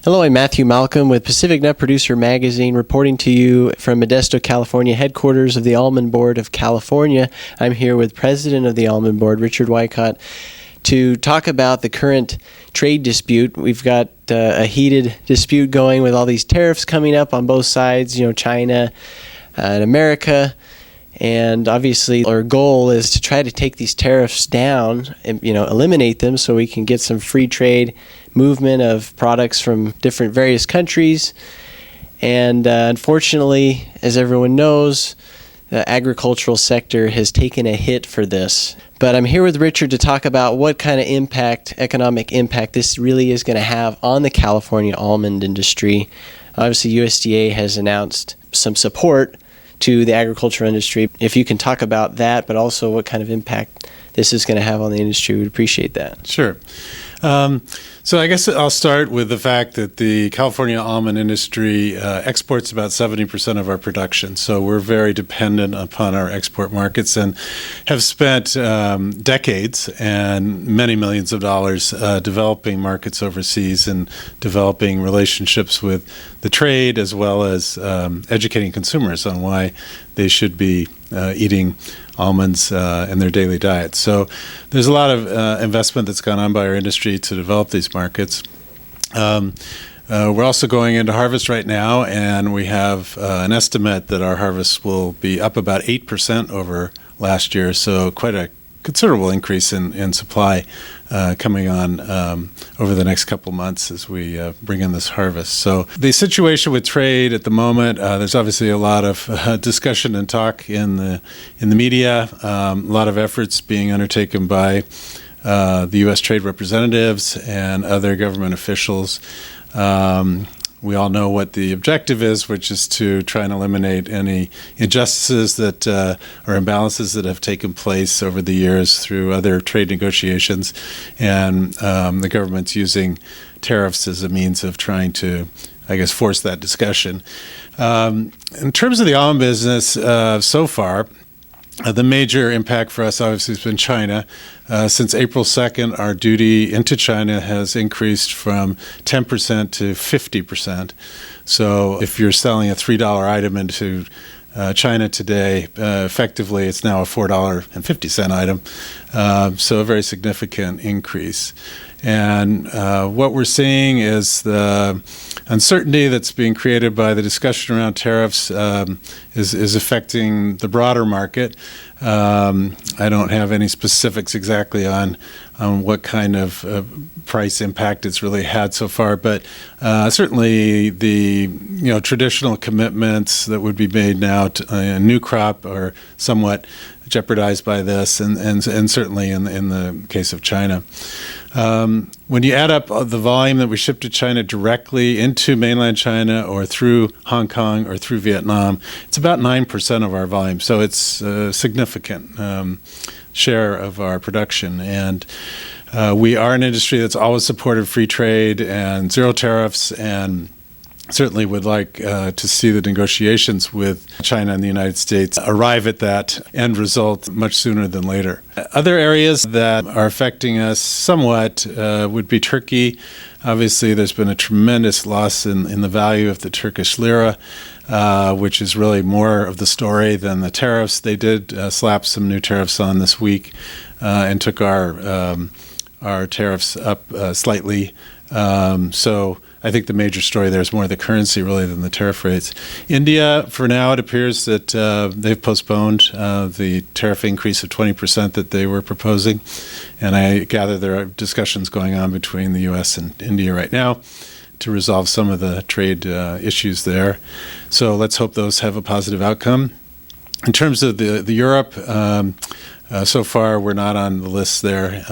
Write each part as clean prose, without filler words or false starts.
Hello, I'm Matthew Malcolm with Pacific Nut Producer Magazine, reporting to you from Modesto, California, headquarters of the Almond Board of California. I'm here with President of the Almond Board, Richard Waycott, to talk about the current trade dispute. We've got a heated dispute going with all these tariffs coming up on both sides, China and America. And obviously our goal is to try to take these tariffs down and, eliminate them so we can get some free trade movement of products from different various countries. And unfortunately, as everyone knows, the agricultural sector has taken a hit for this. But I'm here with Richard to talk about what kind of economic impact this really is going to have on the California almond industry. Obviously, USDA has announced some support to the agricultural industry. If you can talk about that, but also what kind of impact this is going to have on the industry, we'd appreciate that. Sure. So I guess I'll start with the fact that the California almond industry exports about 70% of our production. So we're very dependent upon our export markets and have spent decades and many millions of dollars developing markets overseas and developing relationships with the trade, as well as educating consumers on why they should be eating almonds in their daily diet. So there's a lot of investment that's gone on by our industry to develop these markets. We're also going into harvest right now, and we have an estimate that our harvest will be up about 8% over last year, so quite a considerable increase in supply coming on over the next couple months as we bring in this harvest. So the situation with trade at the moment, there's obviously a lot of discussion and talk in the media, a lot of efforts being undertaken by the U.S. trade representatives and other government officials. We all know what the objective is, which is to try and eliminate any injustices that or imbalances that have taken place over the years through other trade negotiations. And the government's using tariffs as a means of trying to, force that discussion. In terms of the almond business, so far, the major impact for us obviously has been China. Since April 2nd, our duty into China has increased from 10% to 50%. So if you're selling a $3 item into China today, effectively it's now a $4.50 item. So a very significant increase. And what we're seeing is the uncertainty that's being created by the discussion around tariffs is affecting the broader market. I don't have any specifics exactly on what kind of price impact it's really had so far, but certainly the traditional commitments that would be made now to a new crop are somewhat jeopardized by this, and certainly in the case of China. When you add up the volume that we ship to China directly into mainland China or through Hong Kong or through Vietnam, it's about 9% of our volume. So it's a significant share of our production. And we are an industry that's always supported free trade and zero tariffs, and certainly would like to see the negotiations with China and the United States arrive at that end result much sooner than later. Other areas that are affecting us somewhat would be Turkey. Obviously, there's been a tremendous loss in the value of the Turkish lira, which is really more of the story than the tariffs. They did slap some new tariffs on this week and took our tariffs up slightly. So I think the major story there is more the currency really than the tariff rates. India, for now, it appears that they've postponed the tariff increase of 20% that they were proposing. And I gather there are discussions going on between the U.S. and India right now to resolve some of the trade issues there. So let's hope those have a positive outcome. In terms of the Europe, so far, we're not on the list there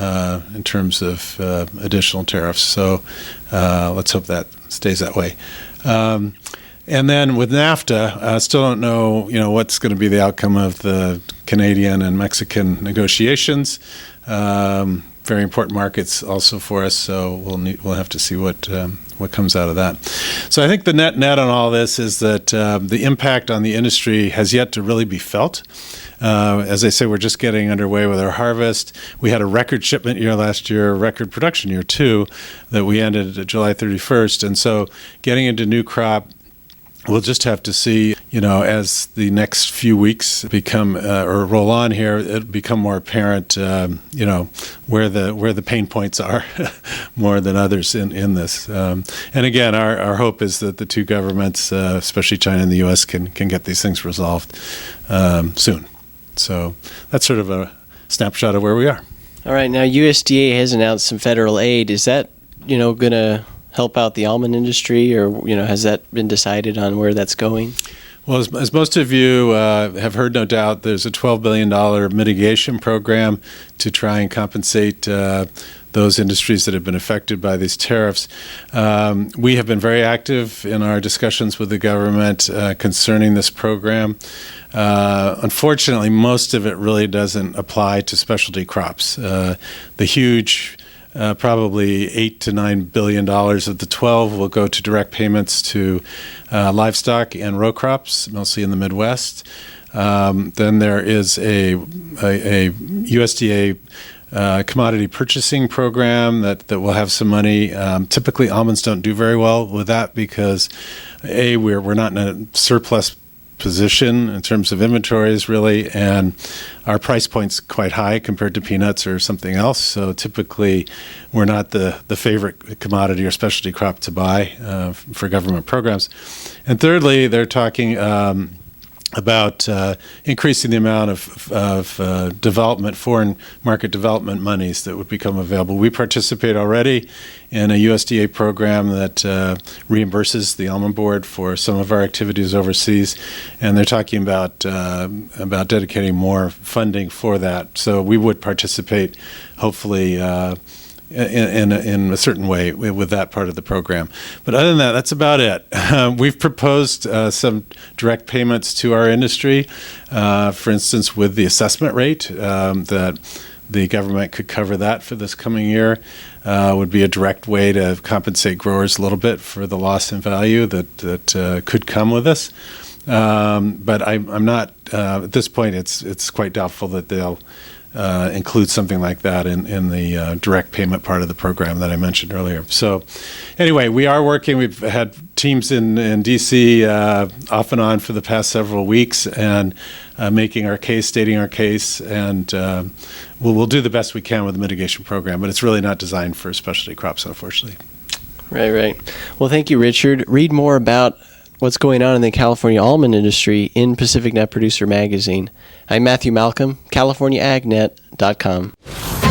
in terms of additional tariffs. So let's hope that stays that way. And then with NAFTA, I still don't know, what's going to be the outcome of the Canadian and Mexican negotiations. very important markets also for us. So we'll have to see what comes out of that. So I think the net on all this is that the impact on the industry has yet to really be felt. As I say, we're just getting underway with our harvest. We had a record shipment year last year, a record production year too, that we ended at July 31st. And so getting into new crop, we'll just have to see, as the next few weeks become or roll on here, it'll become more apparent, where the pain points are more than others in this. And again, our hope is that the two governments, especially China and the U.S., can get these things resolved soon. So that's sort of a snapshot of where we are. All right. Now, USDA has announced some federal aid. Is that, going to help out the almond industry, or, has that been decided on where that's going? Well, as most of you have heard, no doubt, there's a $12 billion mitigation program to try and compensate those industries that have been affected by these tariffs. We have been very active in our discussions with the government concerning this program. Unfortunately, most of it really doesn't apply to specialty crops. The huge probably $8 to $9 billion of the 12 will go to direct payments to livestock and row crops, mostly in the Midwest. Then there is a USDA commodity purchasing program that will have some money. Typically, almonds don't do very well with that because, we're not in a surplus position in terms of inventories, really, and our price point's quite high compared to peanuts or something else. So typically, we're not the favorite commodity or specialty crop to buy for government programs. And thirdly, they're talking about increasing the amount of development, foreign market development monies that would become available. We participate already in a USDA program that reimburses the Almond Board for some of our activities overseas, and they're talking about dedicating more funding for that. So we would participate, hopefully, in a certain way with that part of the program. But other than that, that's about it. We've proposed some direct payments to our industry, for instance, with the assessment rate, that the government could cover that for this coming year. Would be a direct way to compensate growers a little bit for the loss in value that could come with this. But I'm not, at this point, it's quite doubtful that they'll include something like that in the direct payment part of the program that I mentioned earlier. So anyway, we are working. We've had teams in D.C. Off and on for the past several weeks and making our case, stating our case, and we'll do the best we can with the mitigation program, but it's really not designed for specialty crops, unfortunately. Right. Well, thank you, Richard. Read more about what's going on in the California almond industry in Pacific Nut Producer Magazine. I'm Matthew Malcolm, CaliforniaAgNet.com.